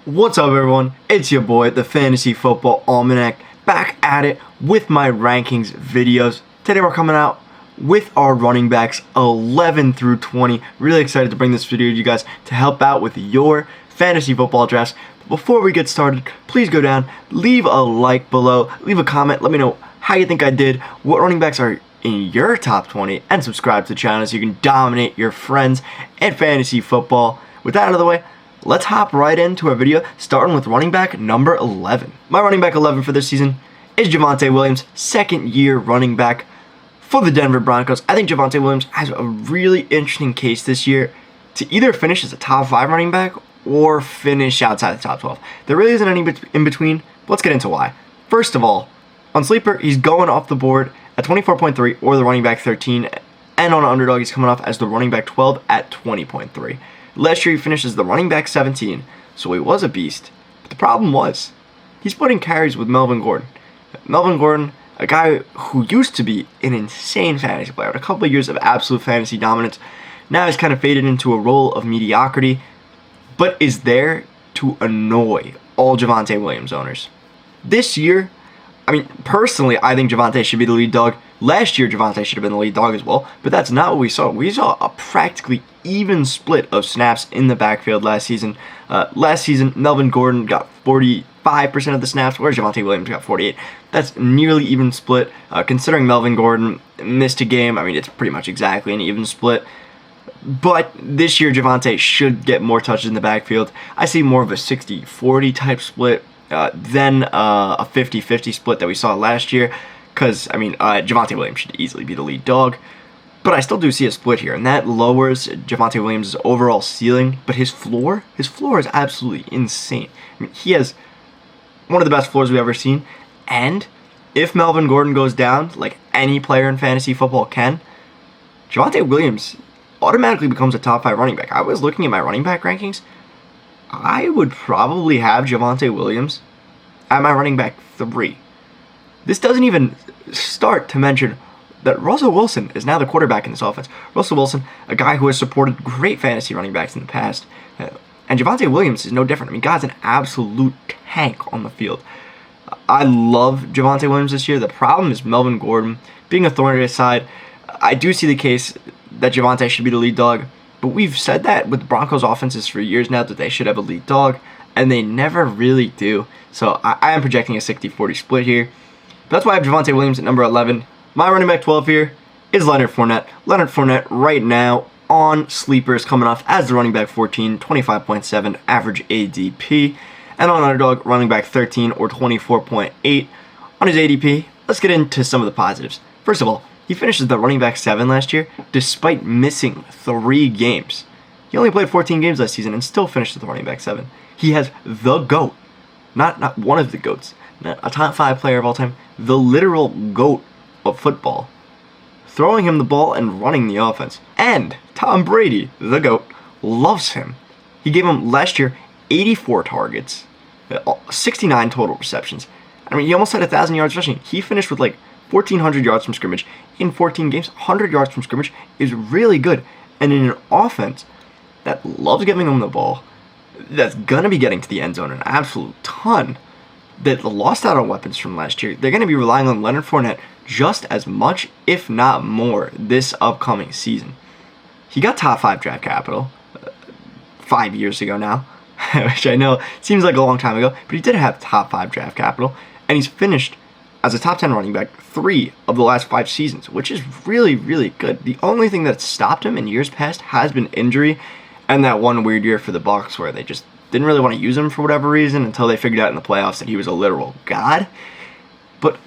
What's up, everyone? It's your boy, the Fantasy Football Almanac, back at it with my rankings videos. Today we're coming out with our running backs 11 through 20. Really excited to bring this video to you guys to help out with your fantasy football drafts. Before we get started, please go down, leave a like below, leave a comment, let me know how you think I did, what running backs are in your top 20, and subscribe to the channel so you can dominate your friends at fantasy football. With that out of the way, let's hop right into our video, starting with running back number 11. My running back 11 for this season is Javonte Williams, second-year running back for the Denver Broncos. I think Javonte Williams has a really interesting case this year to either finish as a top 5 running back or finish outside the top 12. There really isn't any in between, but let's get into why. First of all, on Sleeper, he's going off the board at 24.3 or the running back 13, and on Underdog, he's coming off as the running back 12 at 20.3. Last year, he finishes the running back 17, so he was a beast. But the problem was, he's splitting carries with Melvin Gordon. Melvin Gordon, a guy who used to be an insane fantasy player, with a couple of years of absolute fantasy dominance, now he's kind of faded into a role of mediocrity, but is there to annoy all Javonte Williams owners. This year, personally, I think Javonte should be the lead dog. Last year, Javonte should have been the lead dog as well, but that's not what we saw. We saw a practically even split of snaps in the backfield last season. Last season, Melvin Gordon got 45% of the snaps, whereas Javonte Williams got 48%. That's nearly even split. Considering Melvin Gordon missed a game, it's pretty much exactly an even split. But this year, Javonte should get more touches in the backfield. I see more of a 60-40 type split than a 50-50 split that we saw last year. Because, Javonte Williams should easily be the lead dog. But I still do see a split here, and that lowers Javonte Williams' overall ceiling. But his floor is absolutely insane. He has one of the best floors we've ever seen. And if Melvin Gordon goes down, like any player in fantasy football can, Javonte Williams automatically becomes a top 5 running back. I was looking at my running back rankings. I would probably have Javonte Williams at my running back 3. This doesn't even start to mention that Russell Wilson is now the quarterback in this offense. Russell Wilson, a guy who has supported great fantasy running backs in the past. And Javonte Williams is no different. God's an absolute tank on the field. I love Javonte Williams this year. The problem is Melvin Gordon being a thorn in his side. I do see the case that Javonte should be the lead dog, but we've said that with Broncos offenses for years now that they should have a lead dog, and they never really do. So I am projecting a 60-40 split here. That's why I have Javonte Williams at number 11. My running back 12 here is Leonard Fournette. Leonard Fournette right now on Sleepers coming off as the running back 14, 25.7 average ADP. And on Underdog, running back 13 or 24.8 on his ADP. Let's get into some of the positives. First of all, he finishes the running back 7 last year despite missing 3 games. He only played 14 games last season and still finished the running back 7. He has the GOAT, not one of the GOATs, not a top 5 player of all time, the literal GOAT of football, throwing him the ball and running the offense. And Tom Brady, the GOAT, loves him. He gave him last year 84 targets, 69 total receptions. He almost had 1,000 yards rushing. He finished with 1,400 yards from scrimmage in 14 games. 100 yards from scrimmage is really good. And in an offense that loves giving him the ball, that's going to be getting to the end zone an absolute ton, that lost out on weapons from last year, they're going to be relying on Leonard Fournette just as much, if not more, this upcoming season. He got top 5 draft capital 5 years ago now, which I know seems like a long time ago, but he did have top 5 draft capital, and he's finished as a top 10 running back 3 of the last 5 seasons, which is really, really good. The only thing that's stopped him in years past has been injury, and that one weird year for the Bucs where they just didn't really want to use him for whatever reason until they figured out in the playoffs that he was a literal god. But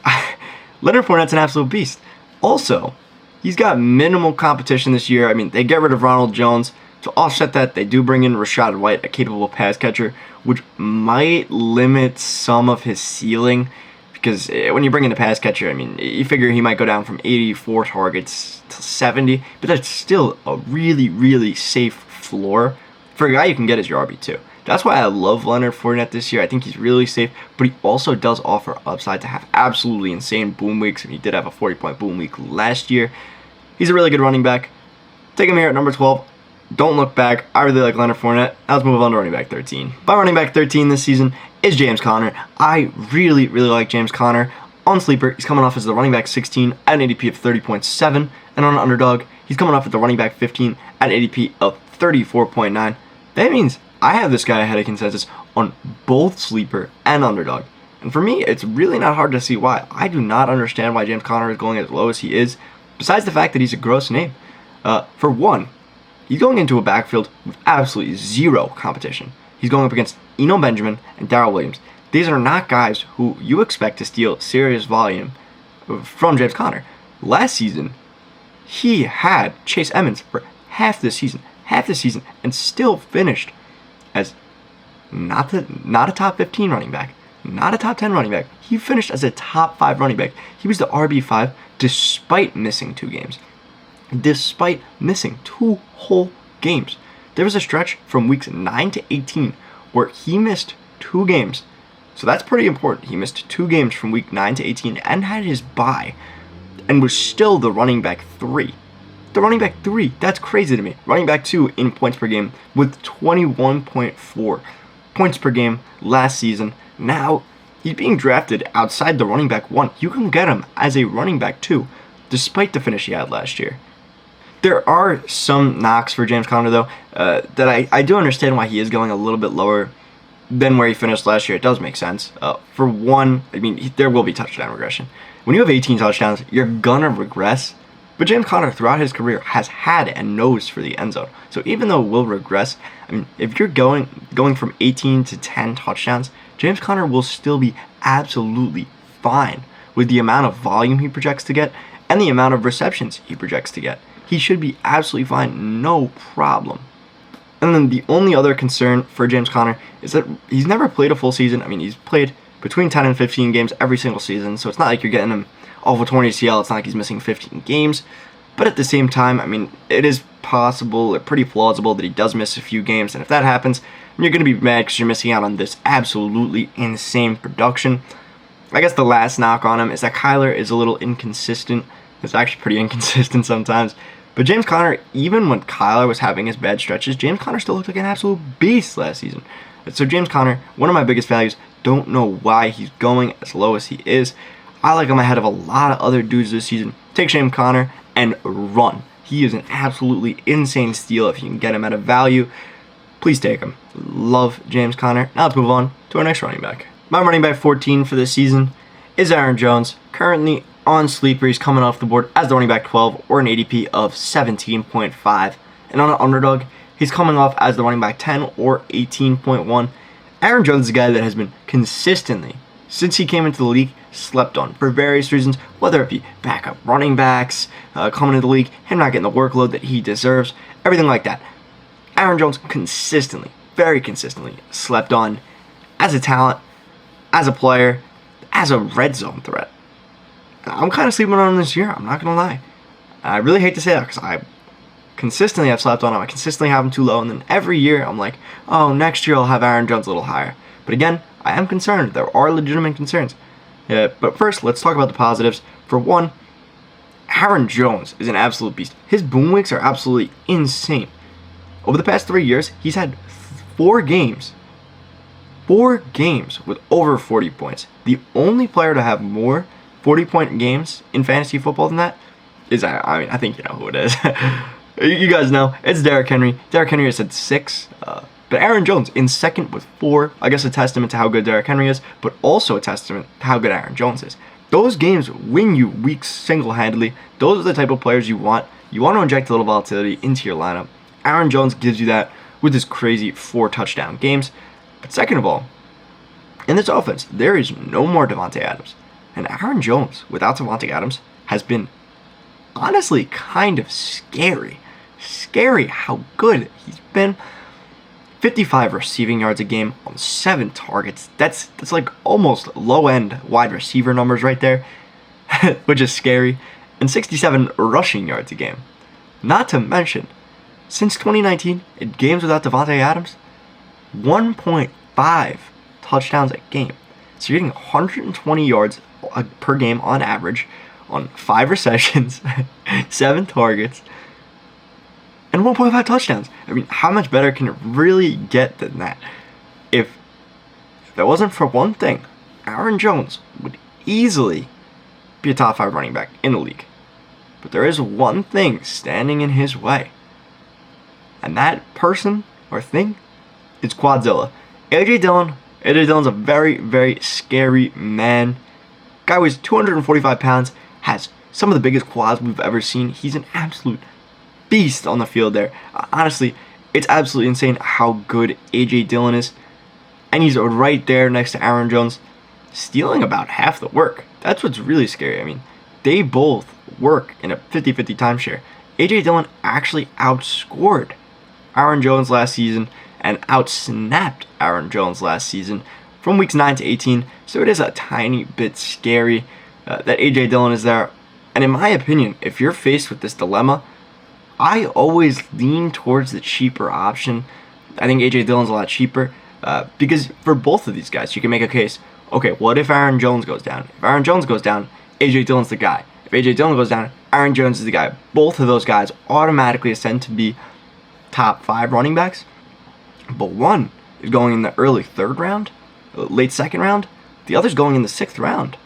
Leonard Fournette's an absolute beast. Also, he's got minimal competition this year. They get rid of Ronald Jones. To offset that, they do bring in Rachaad White, a capable pass catcher, which might limit some of his ceiling. Because when you bring in a pass catcher, you figure he might go down from 84 targets to 70. But that's still a really, really safe floor for a guy you can get as your RB2. That's why I love Leonard Fournette this year. I think he's really safe, but he also does offer upside to have absolutely insane boom weeks, and he did have a 40-point boom week last year. He's a really good running back. Take him here at number 12. don't look back. I really like Leonard Fournette. Now let's move on to running back 13. My running back 13 this season is James Conner. I really like James Conner. On Sleeper, he's coming off as the running back 16 at an ADP of 30.7. And on Underdog, he's coming off at the running back 15 at an ADP of 34.9. That means I have this guy ahead of consensus on both Sleeper and Underdog. And for me, it's really not hard to see why. I do not understand why James Conner is going as low as he is, besides the fact that he's a gross name. For one, he's going into a backfield with absolutely zero competition. He's going up against Eno Benjamin and Darrell Williams. These are not guys who you expect to steal serious volume from James Conner. Last season, he had Chase Edmonds for half the season, and still finished as not a top 15 running back, not a top 10 running back. He finished as a top 5 running back. He was the RB5 despite missing 2 games. Despite missing 2 whole games. There was a stretch from weeks 9 to 18 where he missed 2 games. So that's pretty important. He missed 2 games from week 9 to 18 and had his bye and was still the running back 3. The running back 3, that's crazy to me. Running back 2 in points per game with 21.4 points per game last season. Now, he's being drafted outside the running back 1. You can get him as a running back 2, despite the finish he had last year. There are some knocks for James Conner, though, that I do understand why he is going a little bit lower than where he finished last year. It does make sense. For one, I mean, there will be touchdown regression. When you have 18 touchdowns, you're gonna regress. But James Conner, throughout his career, has had and knows for the end zone. So even though it will regress, I mean, if you're going from 18 to 10 touchdowns, James Conner will still be absolutely fine with the amount of volume he projects to get and the amount of receptions he projects to get. He should be absolutely fine, no problem. And then the only other concern for James Conner is that he's never played a full season. I mean, he's played between 10 and 15 games every single season, so it's not like you're getting him off a torn ACL. It's not like he's missing 15 games. But at the same time, I mean, it is possible, pretty plausible that he does miss a few games. And if that happens, you're going to be mad because you're missing out on this absolutely insane production. I guess the last knock on him is that Kyler is a little inconsistent. It's actually pretty inconsistent sometimes. But James Conner, even when Kyler was having his bad stretches, James Conner still looked like an absolute beast last season. So James Conner, one of my biggest values, don't know why he's going as low as he is. I like him ahead of a lot of other dudes this season. Take James Conner and run. He is an absolutely insane steal if you can get him at a value. Please take him. Love James Conner. Now let's move on to our next running back. My running back 14 for this season is Aaron Jones. Currently on Sleeper, he's coming off the board as the running back 12 or an ADP of 17.5. And on an Underdog, he's coming off as the running back 10 or 18.1. Aaron Jones is a guy that has been consistently, since he came into the league, slept on for various reasons, whether it be backup running backs, coming into the league, him not getting the workload that he deserves, everything like that. Aaron Jones consistently, very consistently, slept on as a talent, as a player, as a red zone threat. I'm kind of sleeping on him this year, I'm not going to lie. I really hate to say that because I consistently have slept on him. I consistently have him too low, and then every year I'm like, oh, next year I'll have Aaron Jones a little higher. But again, I am concerned. There are legitimate concerns. But first, let's talk about the positives. For one, Aaron Jones is an absolute beast. His boom weeks are absolutely insane. Over the past 3 years, he's had 4 games with over 40 points. The only player to have more 40-point games in fantasy football than that is, I think you know who it is. You guys know, it's Derrick Henry. Derrick Henry has had 6, but Aaron Jones in second with 4. I guess a testament to how good Derrick Henry is, but also a testament to how good Aaron Jones is. Those games win you weeks single-handedly. Those are the type of players you want. You want to inject a little volatility into your lineup. Aaron Jones gives you that with his crazy 4 touchdown games. But second of all, in this offense, there is no more Davante Adams. And Aaron Jones, without Davante Adams, has been honestly kind of scary. Scary how good he's been. 55 receiving yards a game on 7 targets. That's like almost low-end wide receiver numbers right there, which is scary. And 67 rushing yards a game. Not to mention, since 2019, in games without Davante Adams, 1.5 touchdowns a game. So you're getting 120 yards per game on average on 5 receptions, 7 targets. and 1.5 touchdowns. I mean, how much better can it really get than that? If that wasn't for one thing, Aaron Jones would easily be a top 5 running back in the league. But there is one thing standing in his way. And that person or thing is Quadzilla. AJ Dillon's a very, very scary man. Guy weighs 245 pounds, has some of the biggest quads we've ever seen. He's an absolute beast on the field there. Honestly, it's absolutely insane how good AJ Dillon is. And he's right there next to Aaron Jones, stealing about half the work. That's what's really scary. I mean, they both work in a 50-50 timeshare. AJ Dillon actually outscored Aaron Jones last season and outsnapped Aaron Jones last season from weeks 9 to 18. So it is a tiny bit scary that AJ Dillon is there. And in my opinion, if you're faced with this dilemma, I always lean towards the cheaper option. I think AJ Dillon's a lot cheaper because for both of these guys, you can make a case. Okay, what if Aaron Jones goes down? If Aaron Jones goes down, AJ Dillon's the guy. If AJ Dillon goes down, Aaron Jones is the guy. Both of those guys automatically ascend to be top 5 running backs. But one is going in the early 3rd round, late 2nd round. The other's going in the 6th round.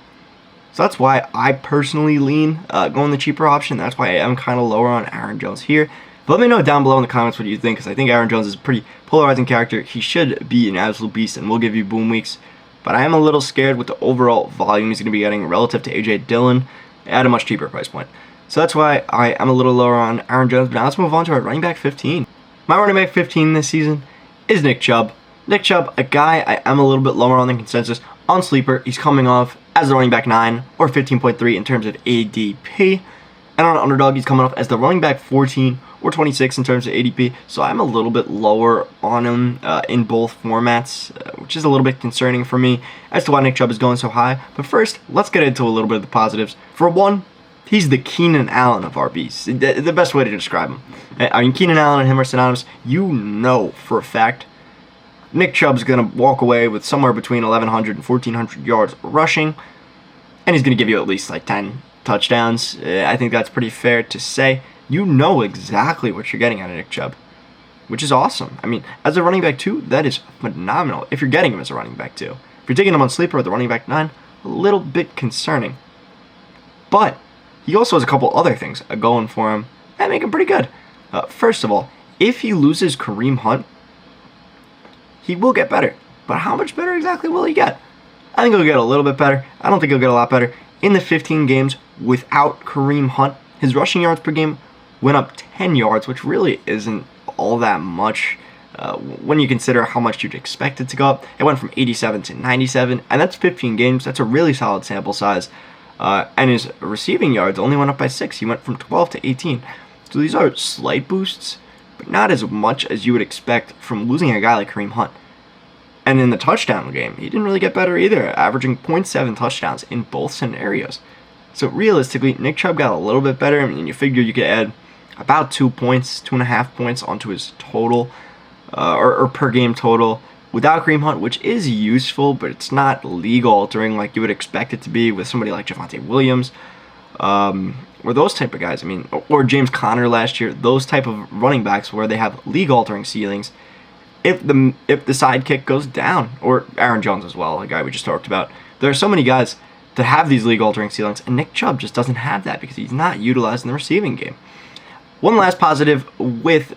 So that's why I personally lean going the cheaper option. That's why I am kind of lower on Aaron Jones here. But let me know down below in the comments what you think, because I think Aaron Jones is a pretty polarizing character. He should be an absolute beast and will give you boom weeks. But I am a little scared with the overall volume he's going to be getting relative to AJ Dillon at a much cheaper price point. So that's why I am a little lower on Aaron Jones. But now let's move on to our running back 15. My running back 15 this season is Nick Chubb. Nick Chubb, a guy I am a little bit lower on the consensus. On Sleeper, he's coming off as the running back 9 or 15.3 in terms of ADP. And on Underdog, he's coming off as the running back 14 or 26 in terms of ADP. So I'm a little bit lower on him in both formats, which is a little bit concerning for me as to why Nick Chubb is going so high. But first, let's get into a little bit of the positives. For one, he's the Keenan Allen of RBs. The best way to describe him. I mean, Keenan Allen and him are synonymous. You know for a fact Nick Chubb's going to walk away with somewhere between 1,100 and 1,400 yards rushing. And he's going to give you at least like 10 touchdowns. I think that's pretty fair to say. You know exactly what you're getting out of Nick Chubb, which is awesome. I mean, as a running back 2, that is phenomenal if you're getting him as a running back 2. If you're taking him on Sleeper at the running back 9, a little bit concerning. But he also has a couple other things going for him that make him pretty good. First of all, if he loses Kareem Hunt, he will get better. But how much better exactly will he get? I think he'll get a little bit better. I don't think he'll get a lot better. In the 15 games without Kareem Hunt, his rushing yards per game went up 10 yards, which really isn't all that much when you consider how much you'd expect it to go up. It went from 87 to 97, and that's 15 games. That's a really solid sample size. And his receiving yards only went up by 6. He went from 12 to 18. So these are slight boosts, but not as much as you would expect from losing a guy like Kareem Hunt. And in the touchdown game, he didn't really get better either, averaging 0.7 touchdowns in both scenarios. So realistically, Nick Chubb got a little bit better. I mean, you figure you could add about 2 points, 2.5 points onto his total, or per game total, without Kareem Hunt, which is useful, but it's not league-altering like you would expect it to be with somebody like Javonte Williams, or those type of guys. I mean, or James Conner last year, those type of running backs where they have league-altering ceilings. If the sidekick goes down, or Aaron Jones as well, a guy we just talked about, there are so many guys that have these league-altering ceilings, and Nick Chubb just doesn't have that because he's not utilized in the receiving game. One last positive with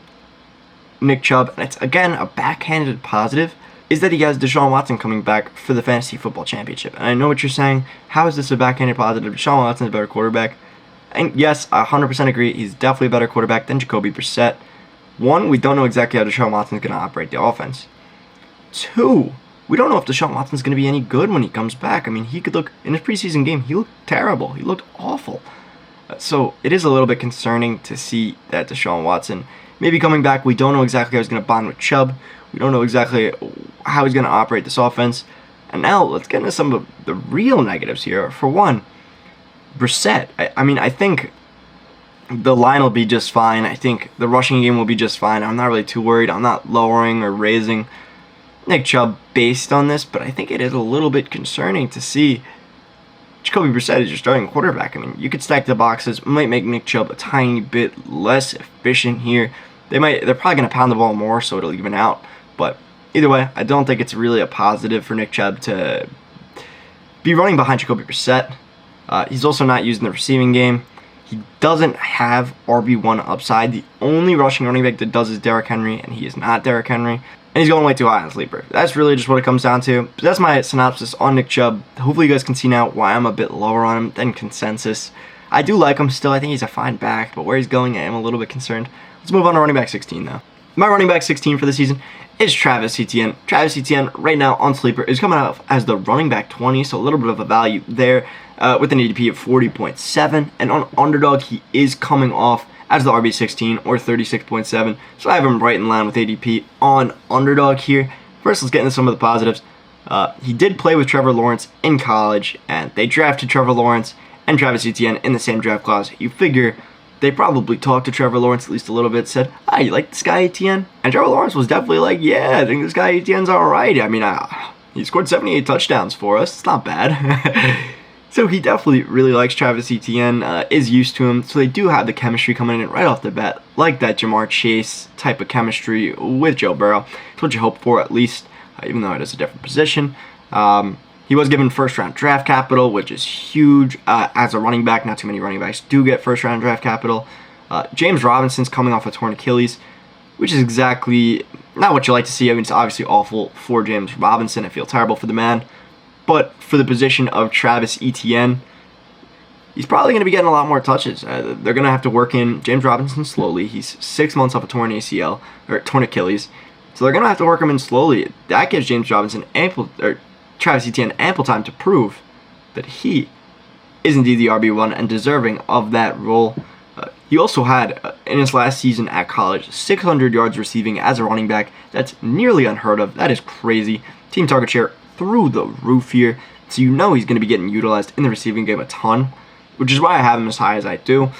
Nick Chubb, and it's again a backhanded positive, is that he has Deshaun Watson coming back for the Fantasy Football Championship. And I know what you're saying. How is this a backhanded positive? Deshaun Watson's a better quarterback. And yes, I 100% agree. He's definitely a better quarterback than Jacoby Brissett. One, we don't know exactly how Deshaun Watson's going to operate the offense. Two, we don't know if Deshaun Watson's going to be any good when he comes back. I mean, he could look, in his preseason game, he looked terrible. He looked awful. So it is a little bit concerning to see that Deshaun Watson may be coming back. We don't know exactly how he's going to bond with Chubb. We don't know exactly how he's going to operate this offense. And now let's get into some of the real negatives here. For one, Brissett. I mean, I think the line will be just fine. I think the rushing game will be just fine. I'm not really too worried. I'm not lowering or raising Nick Chubb based on this, but I think it is a little bit concerning to see Jacoby Brissett is your starting quarterback. I mean, you could stack the boxes, might make Nick Chubb a tiny bit less efficient here, They're probably going to pound the ball more, so it'll even out. But either way, I don't think it's really a positive for Nick Chubb to be running behind Jacoby Brissett. He's also not used in the receiving game. He doesn't have RB1 upside. The only rushing running back that does is Derrick Henry, and he is not Derrick Henry. And he's going way too high on sleeper. That's really just what it comes down to. But that's my synopsis on Nick Chubb. Hopefully you guys can see now why I'm a bit lower on him than consensus. I do like him still. I think he's a fine back, but where he's going, I am a little bit concerned. Let's move on to running back 16 though. My running back 16 for the season is Travis Etienne. Travis Etienne right now on sleeper is coming out as the running back 20, so a little bit of a value there with an ADP of 40.7. And on underdog, he is coming off as the RB16 or 36.7. So I have him right in line with ADP on underdog here. First, let's get into some of the positives. He did play with Trevor Lawrence in college, and they drafted Trevor Lawrence and Travis Etienne in the same draft class. You figure they probably talked to Trevor Lawrence at least a little bit, said, "Ah, you like this guy Etienne?" And Trevor Lawrence was definitely like, "Yeah, I think this guy Etienne's all right. I mean, he scored 78 touchdowns for us. It's not bad." So he definitely really likes Travis Etienne, is used to him. So they do have the chemistry coming in right off the bat, like that Jamar Chase type of chemistry with Joe Burrow. It's what you hope for, at least, even though it is a different position. He was given first-round draft capital, which is huge as a running back. Not too many running backs do get first-round draft capital. James Robinson's coming off a torn Achilles, which is exactly not what you like to see. I mean, it's obviously awful for James Robinson. I feel terrible for the man. But for the position of Travis Etienne, he's probably going to be getting a lot more touches. They're going to have to work in James Robinson slowly. He's 6 months off a torn ACL, or torn Achilles. So they're going to have to work him in slowly. That gives James Robinson Travis Etienne ample time to prove that he is indeed the RB1 and deserving of that role. He also had, in his last season at college, 600 yards receiving as a running back. That's nearly unheard of. That is crazy. Team target share through the roof here. So you know he's going to be getting utilized in the receiving game a ton, which is why I have him as high as I do.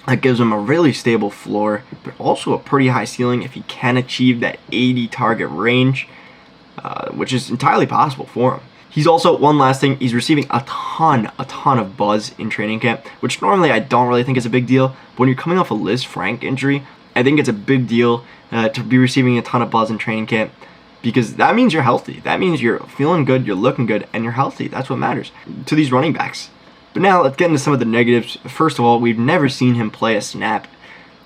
That gives him a really stable floor, but also a pretty high ceiling if he can achieve that 80 target range, which is entirely possible for him. He's also, one last thing, he's receiving a ton of buzz in training camp, which normally I don't really think is a big deal. But when you're coming off a Liz Frank injury, I think it's a big deal to be receiving a ton of buzz in training camp, because that means you're healthy. That means you're feeling good, you're looking good, and you're healthy. That's what matters to these running backs. But now let's get into some of the negatives. First of all, we've never seen him play a snap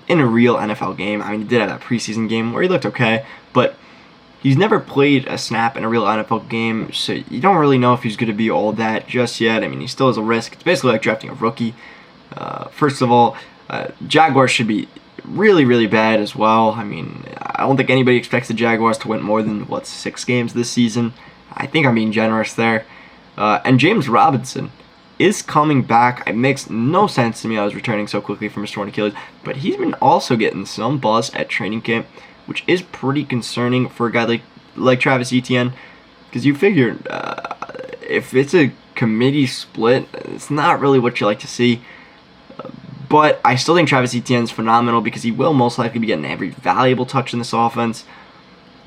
in a real NFL game. I mean, he did have that preseason game where he looked okay, but he's never played a snap in a real NFL game, so you don't really know if he's going to be all that just yet. I mean, he still has a risk. It's basically like drafting a rookie. First of all, Jaguars should be really bad as well. I mean, I don't think anybody expects the Jaguars to win more than, 6 games this season. I think I'm being generous there. And James Robinson is coming back. It makes no sense to me. I was returning so quickly from his torn Achilles, but he's been also getting some buzz at training camp, which is pretty concerning for a guy like Travis Etienne, because you figure if it's a committee split, it's not really what you like to see. But I still think Travis Etienne's phenomenal because he will most likely be getting every valuable touch in this offense,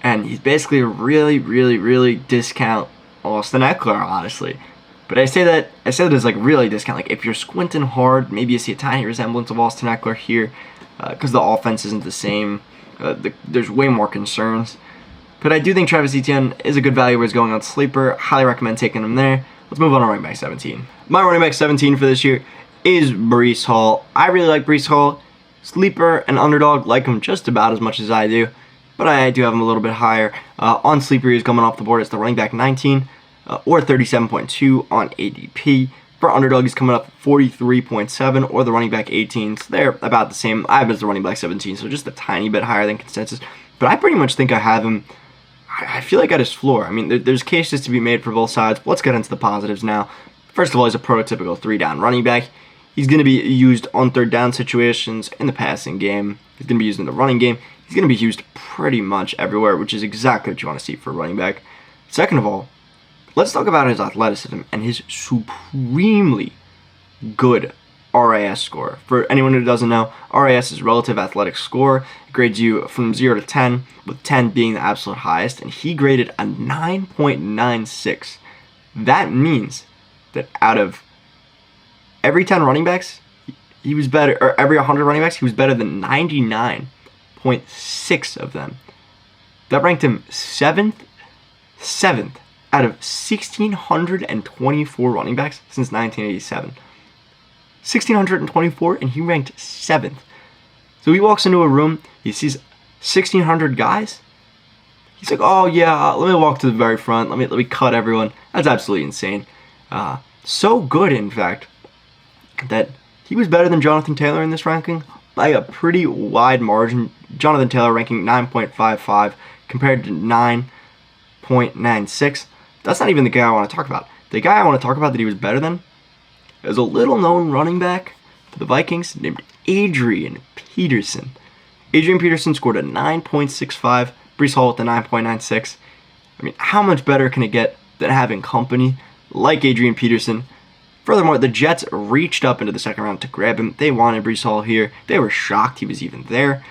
and he's basically a really discount Austin Eckler, honestly. But I say that as like really discount. Like if you're squinting hard, maybe you see a tiny resemblance of Austin Eckler here, because the offense isn't the same. There's way more concerns. But I do think Travis Etienne is a good value where he's going on sleeper. Highly recommend taking him there. Let's move on to running back 17. My running back 17 for this year is Breece Hall. I really like Breece Hall. Sleeper and underdog like him just about as much as I do, but I do have him a little bit higher. On sleeper, he's coming off the board as the running back 19 or 37.2 on ADP. For underdog, he's coming up 43.7 or the running back 18. So they're about the same. I have him as the running back 17, so just a tiny bit higher than consensus. But I pretty much think I have him, I feel like at his floor. I mean, there's cases to be made for both sides. Let's get into the positives now. First of all, he's a prototypical 3-down running back. He's going to be used on 3rd down situations in the passing game. He's going to be used in the running game. He's going to be used pretty much everywhere, which is exactly what you want to see for a running back. Second of all, let's talk about his athleticism and his supremely good RAS score. For anyone who doesn't know, RAS is relative athletic score. It grades you from 0 to 10, with 10 being the absolute highest, and he graded a 9.96. That means that out of every 10 running backs, he was better, or every 100 running backs, he was better than 99.9 9.6 of them. That ranked him seventh out of 1,624 running backs since 1987. 1,624, and he ranked 7th. So he walks into a room, he sees 1,600 guys. He's like, oh yeah, let me walk to the very front. Let me cut everyone. That's absolutely insane. So good, in fact, that he was better than Jonathan Taylor in this ranking by a pretty wide margin. Jonathan Taylor ranking 9.55 compared to 9.96. That's not even the guy I want to talk about. The guy I want to talk about that he was better than is a little-known running back for the Vikings named Adrian Peterson. Adrian Peterson scored a 9.65. Breece Hall with the 9.96. I mean, how much better can it get than having company like Adrian Peterson? Furthermore, the Jets reached up into the second round to grab him. They wanted Breece Hall here. They were shocked he was even there.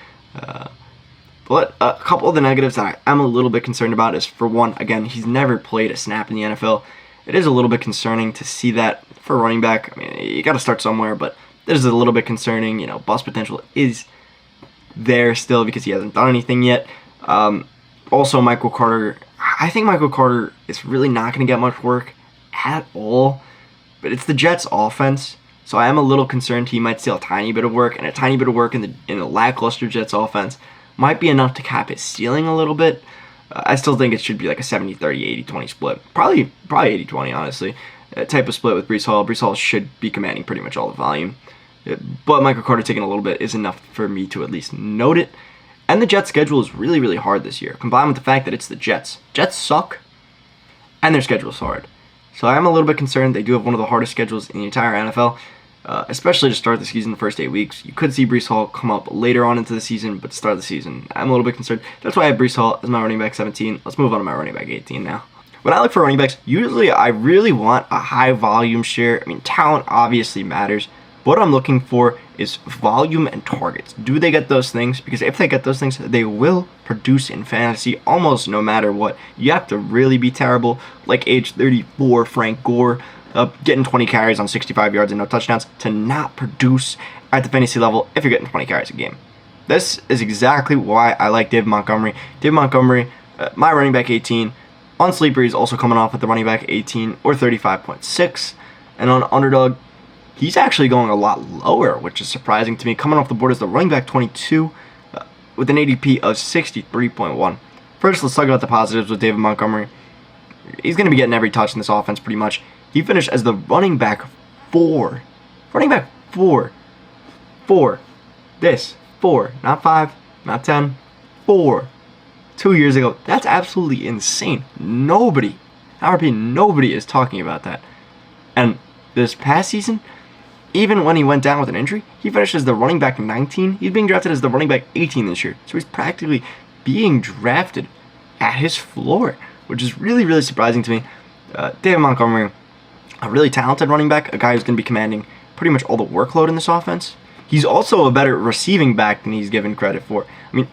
But a couple of the negatives that I am a little bit concerned about is, for one, again, he's never played a snap in the NFL. It is a little bit concerning to see that for a running back. I mean, you got to start somewhere, but this is a little bit concerning. You know, bust potential is there still because he hasn't done anything yet. Also, Michael Carter. I think Michael Carter is really not going to get much work at all. But it's the Jets' offense, so I am a little concerned he might steal a tiny bit of work, and a tiny bit of work in a lackluster Jets offense might be enough to cap his ceiling a little bit. I still think it should be like a 70-30, 80-20 split. Probably 80-20, honestly. Type of split with Breece Hall. Breece Hall should be commanding pretty much all the volume. But Michael Carter taking a little bit is enough for me to at least note it. And the Jets' schedule is really, really hard this year, combined with the fact that it's the Jets. Jets suck, and their schedule is hard. So I am a little bit concerned. They do have one of the hardest schedules in the entire NFL, especially to start the season, the first 8 weeks. You could see Breece Hall come up later on into the season, but to start the season, I'm a little bit concerned. That's why I have Breece Hall as my running back 17. Let's move on to my running back 18 now. When I look for running backs, usually I really want a high volume share. I mean, talent obviously matters. What I'm looking for is volume and targets. Do they get those things? Because if they get those things, they will produce in fantasy almost no matter what. You have to really be terrible, like age 34 Frank Gore, getting 20 carries on 65 yards and no touchdowns, to not produce at the fantasy level if you're getting 20 carries a game. This is exactly why I like David Montgomery. David Montgomery, my running back 18. On Sleeper, he's also coming off with the running back 18 or 35.6. And on Underdog, he's actually going a lot lower, which is surprising to me. Coming off the board as the running back 22 with an ADP of 63.1. First, let's talk about the positives with David Montgomery. He's going to be getting every touch in this offense pretty much. He finished as the running back 4. Running back 4. 4. This. 4. Not 5. Not 10. 4. 2 years ago. That's absolutely insane. Nobody, I repeat, nobody is talking about that. And this past season, even when he went down with an injury, he finished as the running back 19. He's being drafted as the running back 18 this year. So he's practically being drafted at his floor, which is really, really surprising to me. David Montgomery, a really talented running back, a guy who's going to be commanding pretty much all the workload in this offense. He's also a better receiving back than he's given credit for. I mean,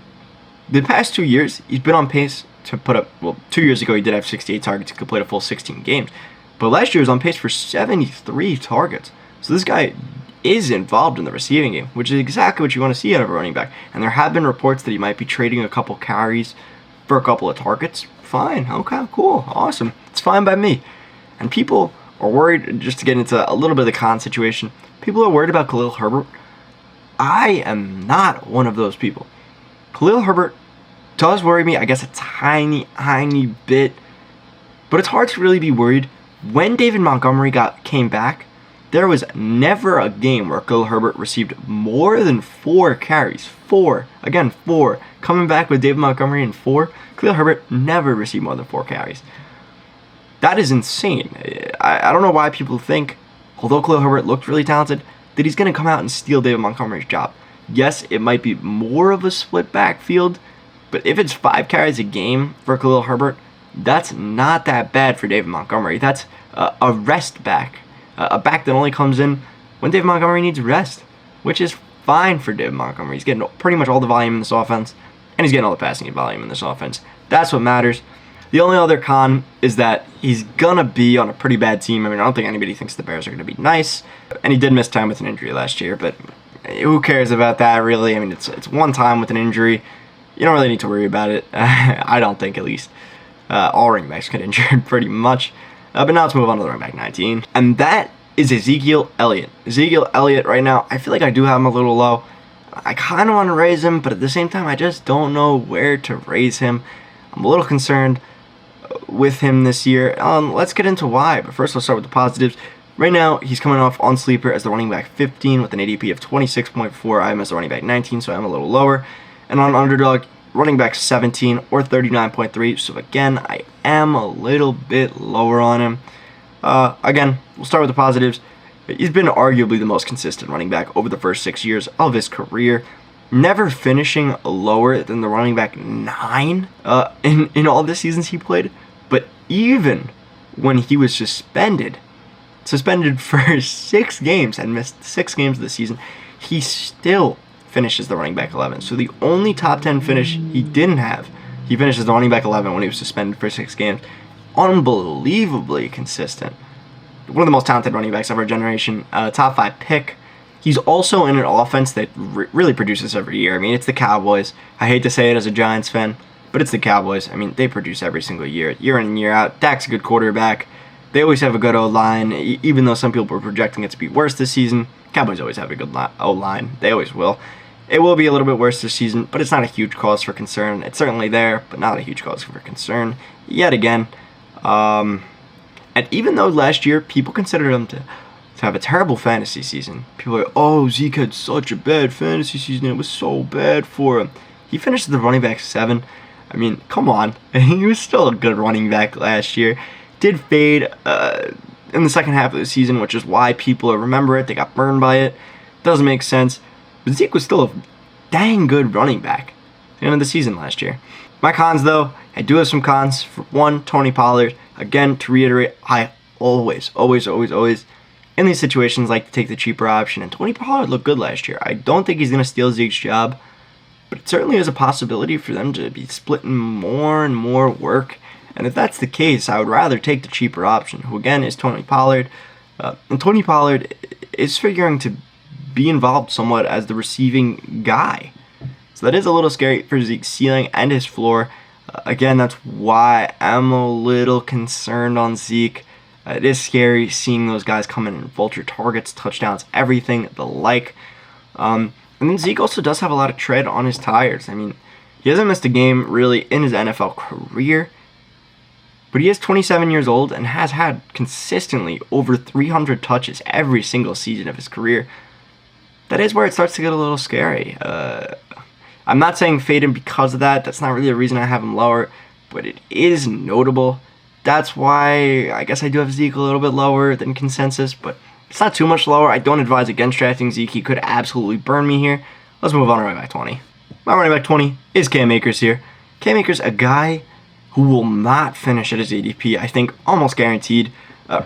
the past 2 years, he's been on pace to put up, well, 2 years ago he did have 68 targets. He could play a full 16 games. But last year he was on pace for 73 targets. So this guy is involved in the receiving game, which is exactly what you want to see out of a running back. And there have been reports that he might be trading a couple carries for a couple of targets. Fine. Okay, cool. Awesome. It's fine by me. And people are worried, just to get into a little bit of the con situation, people are worried about Khalil Herbert. I am not one of those people. Khalil Herbert does worry me, I guess, a tiny bit. But it's hard to really be worried. When David Montgomery came back, there was never a game where Khalil Herbert received more than 4 carries. 4. Again, 4. Coming back with David Montgomery in 4, Khalil Herbert never received more than 4 carries. That is insane. I don't know why people think, although Khalil Herbert looked really talented, that he's going to come out and steal David Montgomery's job. Yes, it might be more of a split backfield, but if it's 5 carries a game for Khalil Herbert, that's not that bad for David Montgomery. That's a rest back. A back that only comes in when David Montgomery needs rest, which is fine for David Montgomery. He's getting pretty much all the volume in this offense, and he's getting all the passing volume in this offense. That's what matters. The only other con is that he's going to be on a pretty bad team. I mean, I don't think anybody thinks the Bears are going to be nice. And he did miss time with an injury last year, but who cares about that, really? I mean, it's one time with an injury. You don't really need to worry about it. I don't think, at least. All running backs get injured pretty much. But now let's move on to the running back 19. And that is Ezekiel Elliott. Ezekiel Elliott right now, I feel like I do have him a little low. I kind of want to raise him, but at the same time, I just don't know where to raise him. I'm a little concerned with him this year. Let's get into why, but first let's start with the positives. Right now, he's coming off on Sleeper as the running back 15 with an ADP of 26.4. I am as the running back 19, so I'm a little lower. And on Underdog, running back 17 or 39.3. So again, I am a little bit lower on him. Again, we'll start with the positives. He's been arguably the most consistent running back over the first 6 years of his career, never finishing lower than the running back 9 in all the seasons he played. But even when he was suspended for 6 games and missed 6 games of the season, he still finishes the running back 11. So the only top 10 finish he didn't have, he finishes the running back 11 when he was suspended for 6 games. Unbelievably consistent. One of the most talented running backs of our generation. Top 5 pick. He's also in an offense that really produces every year. I mean, it's the Cowboys. I hate to say it as a Giants fan, but it's the Cowboys. I mean, they produce every single year in and year out. Dak's a good quarterback. They always have a good O-line, even though some people were projecting it to be worse this season. Cowboys always have a good O-line. They always will. It will be a little bit worse this season, but it's not a huge cause for concern. It's certainly there, but not a huge cause for concern yet again. And even though last year people considered him to have a terrible fantasy season, people are like, oh, Zeke had such a bad fantasy season. It was so bad for him. He finished the running back 7. I mean, come on. He was still a good running back last year. Did fade in the second half of the season, which is why people remember it. They got burned by it. Doesn't make sense. But Zeke was still a dang good running back at the end of the season last year. My cons, though, I do have some cons. For one, Tony Pollard. Again, to reiterate, I always, in these situations, like to take the cheaper option. And Tony Pollard looked good last year. I don't think he's going to steal Zeke's job, but it certainly is a possibility for them to be splitting more and more work. And if that's the case, I would rather take the cheaper option, who again is Tony Pollard. And Tony Pollard is figuring to be involved somewhat as the receiving guy. So that is a little scary for Zeke's ceiling and his floor. Again, that's why I'm a little concerned on Zeke. It is scary seeing those guys come in and vulture targets, touchdowns, everything, the like. And then Zeke also does have a lot of tread on his tires. I mean, he hasn't missed a game really in his NFL career, but he is 27 years old and has had consistently over 300 touches every single season of his career. That is where it starts to get a little scary. I'm not saying fade him because of that. That's not really the reason I have him lower, but it is notable. That's why I guess I do have Zeke a little bit lower than consensus, but it's not too much lower. I don't advise against drafting Zeke. He could absolutely burn me here. Let's move on to running back 20. My running back 20 is Cam Akers here. Cam Akers, a guy who will not finish at his ADP, I think almost guaranteed.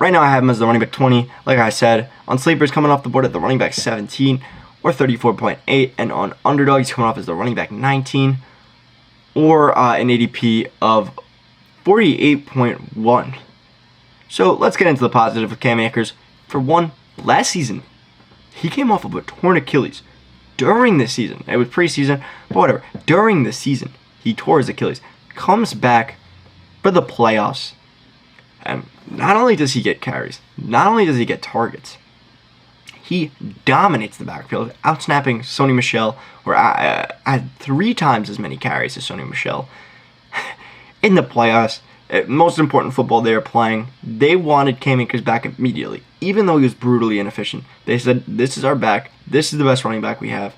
Right now I have him as the running back 20. Like I said, on Sleepers coming off the board at the running back 17 or 34.8, and on Underdog he's coming off as the running back 19 or an ADP of 48.1. So let's get into the positive of Cam Akers. For one, last season he came off of a torn Achilles during the season. It was preseason, but whatever. During the season he tore his Achilles, comes back for the playoffs, and not only does he get carries, not only does he get targets, he dominates the backfield, outsnapping Sony Michel, or had 3 times as many carries as Sony Michel. In the playoffs, most important football they were playing, they wanted Cam Akers back immediately, even though he was brutally inefficient. They said, this is our back, this is the best running back we have.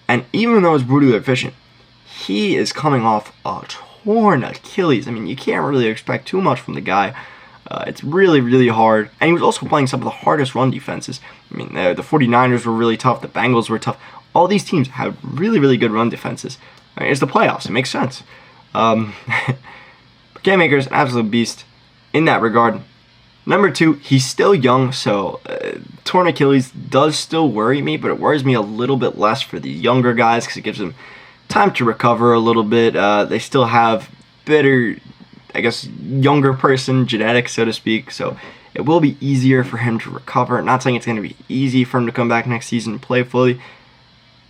And even though he's brutally efficient, he is coming off a torn Achilles. I mean, you can't really expect too much from the guy. It's really, really hard. And he was also playing some of the hardest run defenses. I mean, the 49ers were really tough. The Bengals were tough. All these teams have really, really good run defenses. I mean, it's the playoffs. It makes sense. Cam Akers, an absolute beast in that regard. Number 2, he's still young, so torn Achilles does still worry me, but it worries me a little bit less for the younger guys because it gives them time to recover a little bit. They still have better, I guess, younger person genetics, so to speak, so it will be easier for him to recover. Not saying it's going to be easy for him to come back next season and play fully,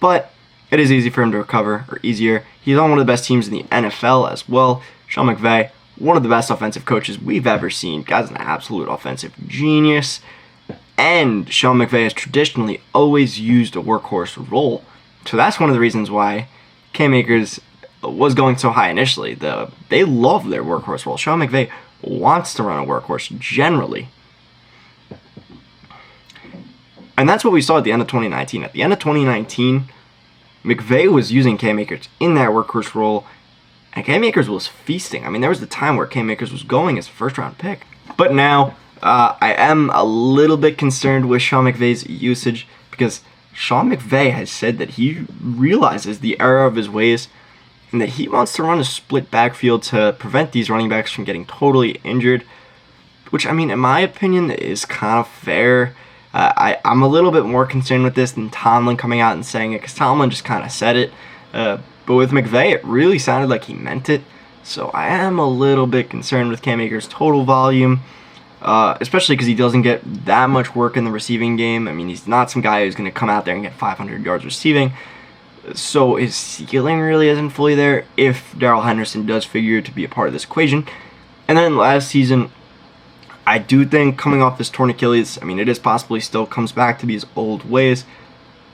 but it is easy for him to recover, or easier. He's on one of the best teams in the NFL as well. Sean McVay, one of the best offensive coaches we've ever seen. Guy's an absolute offensive genius. And Sean McVay has traditionally always used a workhorse role. So that's one of the reasons why Cam Akers was going so high initially. They love their workhorse role. Sean McVay wants to run a workhorse generally. And that's what we saw at the end of 2019. At the end of 2019, McVay was using Cam Akers in that workhorse role, and Cam Akers was feasting. I mean, there was the time where Cam Akers was going as a first-round pick. But now, I am a little bit concerned with Sean McVay's usage, because Sean McVay has said that he realizes the error of his ways and that he wants to run a split backfield to prevent these running backs from getting totally injured, which, I mean, in my opinion, is kind of fair. I'm a little bit more concerned with this than Tomlin coming out and saying it, because Tomlin just kind of said it. But with McVay, it really sounded like he meant it. So I am a little bit concerned with Cam Akers' total volume, especially because he doesn't get that much work in the receiving game. I mean, he's not some guy who's going to come out there and get 500 yards receiving. So his ceiling really isn't fully there if Darrell Henderson does figure to be a part of this equation. And then last season, I do think coming off this torn Achilles, I mean, it is possible he still comes back to his old ways,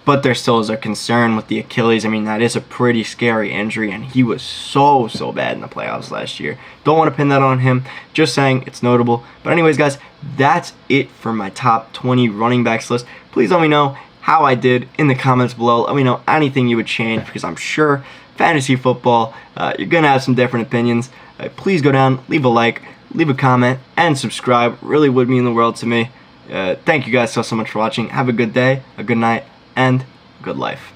but there still is a concern with the Achilles. I mean, that is a pretty scary injury, and he was so bad in the playoffs last year. Don't want to pin that on him. Just saying it's notable. But anyways, guys, that's it for my top 20 running backs list. Please let me know how I did in the comments below. Let me know anything you would change, because I'm sure fantasy football, you're going to have some different opinions. Please go down, leave a like, leave a comment, and subscribe. Really would mean the world to me. Thank you guys so much for watching. Have a good day, a good night, and good life.